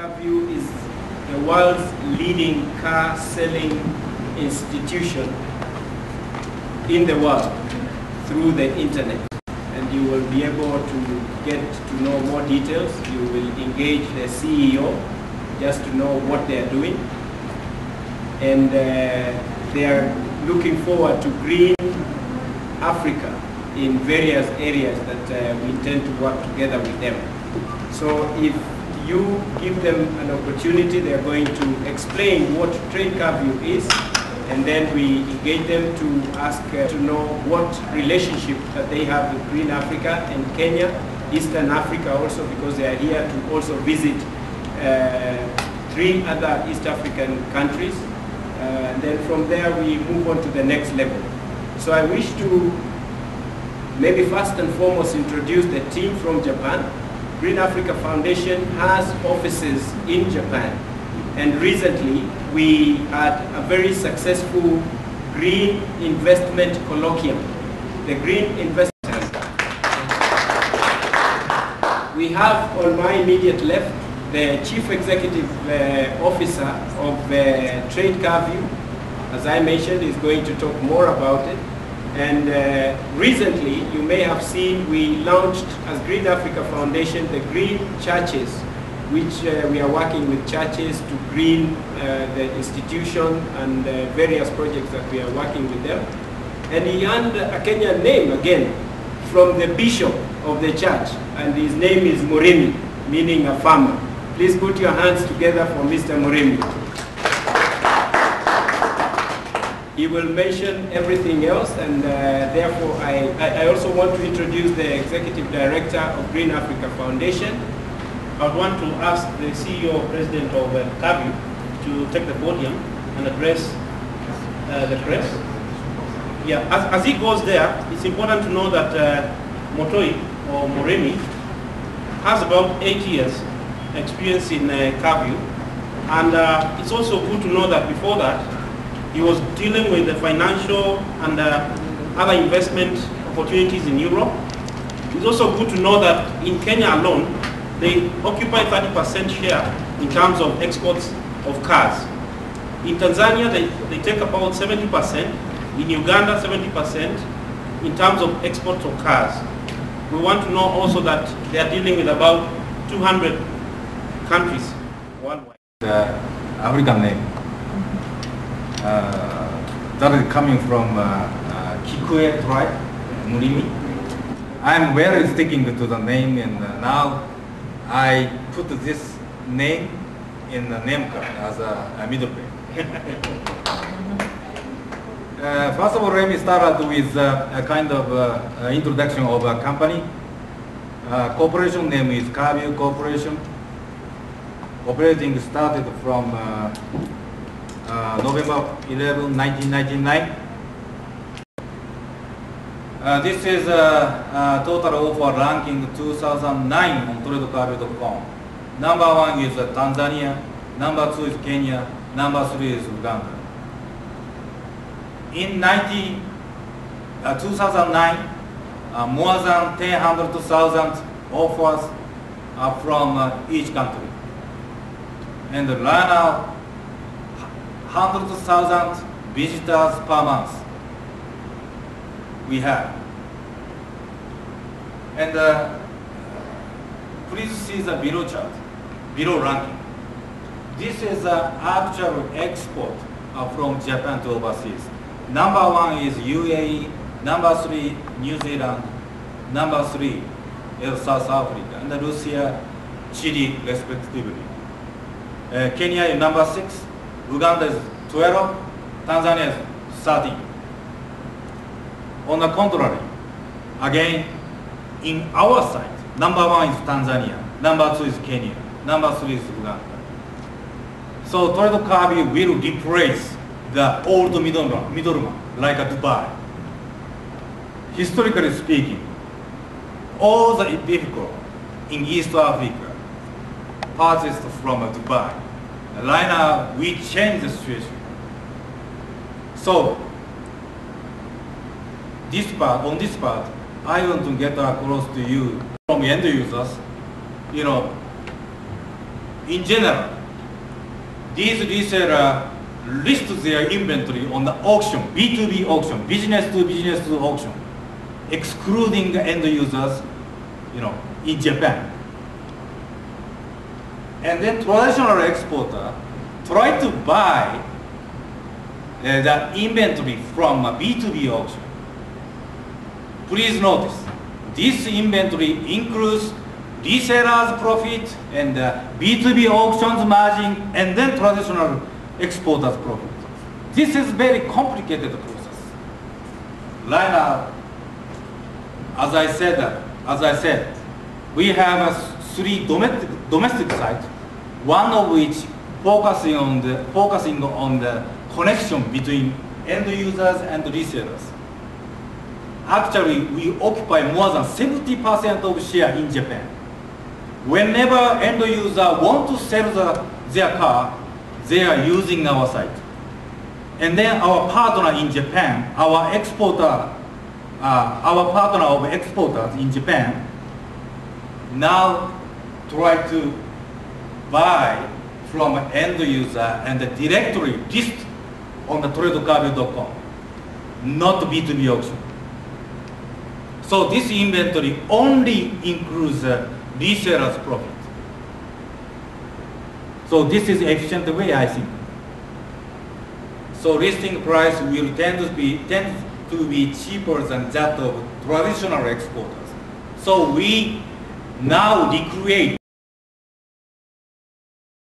KICC is the world's leading car selling institution in the world through the internet. And you will be able to get to know more details. You will engage the CEO just to know what they are doing. And they are looking forward to green Africa in various areas that we intend to work together with them. So if you give them an opportunity, they are going to explain what trade KICC is, and then we engage them to ask to know what relationship that they have with Green Africa and Kenya, Eastern Africa also, because they are here to also visit 3 other East African countries. And then from there we move on to the next level. So I wish to maybe first and foremost introduce the team from Japan. Green Africa Foundation has offices in Japan, and recently we had a very successful Green Investment Colloquium. The Green Investment. We have on my immediate left the Chief Executive Officer of Trade KICC. As I mentioned, is going to talk more about it. And recently, you may have seen, we launched as Green Africa Foundation the Green Churches, which we are working with churches to green the institution and various projects that we are working with them. And he earned a Kenyan name again from the bishop of the church, and his name is Murimi, meaning a farmer. Please put your hands together for Mr. Murimi. He will mention everything else, and therefore I also want to introduce the Executive Director of Green Africa Foundation. I would want to ask the CEO, President of KICC to take the podium and address the press. Yeah, as he goes there, it's important to know that Motoi, or Moremi, has about 8 years experience in KICC, and it's also good to know that before that, he was dealing with the financial and other investment opportunities in Europe. It's also good to know that in Kenya alone, they occupy 30% share in terms of exports of cars. In Tanzania, they take about 70%. In Uganda, 70% in terms of exports of cars. We want to know also that they are dealing with about 200 countries worldwide. The African name. That is coming from KICC tribe, Murimi. I'm very sticking to the name, and now I put this name in the name card as a middle name. First of all, let me start with a kind of introduction of a company. Corporation name is KICC Corporation. Operating started from November 11, 1999. This is a total offer ranking 2009 on TradeKICC.com. Number 1 is Tanzania, number 2 is Kenya, number 3 is Uganda. In 2009, more than 100,000 offers are from each country. And right now, 100,000 visitors per month we have. And please see the below chart, below ranking. This is the actual export from Japan to overseas. Number 1 is UAE, number 3 New Zealand, number 3 is South Africa, and Russia, Chile respectively. Kenya is number 6, Uganda is 12, Tanzania is 13. On the contrary, again, in our side, number 1 is Tanzania, number 2 is Kenya, number 3 is Uganda. So TradeKICC will replace the old middleman, like a Dubai. Historically speaking, all the vehicle in East Africa purchased from Dubai. Right now, we change the situation. So, on this part, I want to get across to you from end users, in general, these resellers list their inventory on the auction, B2B auction, business to business auction, excluding the end users, in Japan. And then traditional exporter try to buy the inventory from a B2B auction. Please notice, this inventory includes resellers' profit and B2B auctions margin, and then traditional exporters' profit. This is very complicated process. Right now, as I said, we have three domestic sites, one of which focusing on the connection between end users and resellers. Actually, we occupy more than 70% of share in Japan. Whenever end user want to sell their car, they are using our site. And then our partner in Japan, our partner of exporters in Japan, now try to buy from end user and directly list on the tradecarview.com, not B2B auction. So this inventory only includes resellers' profit. So this is efficient way, I think. So listing price will tend to be cheaper than that of traditional exporters. So we now recreate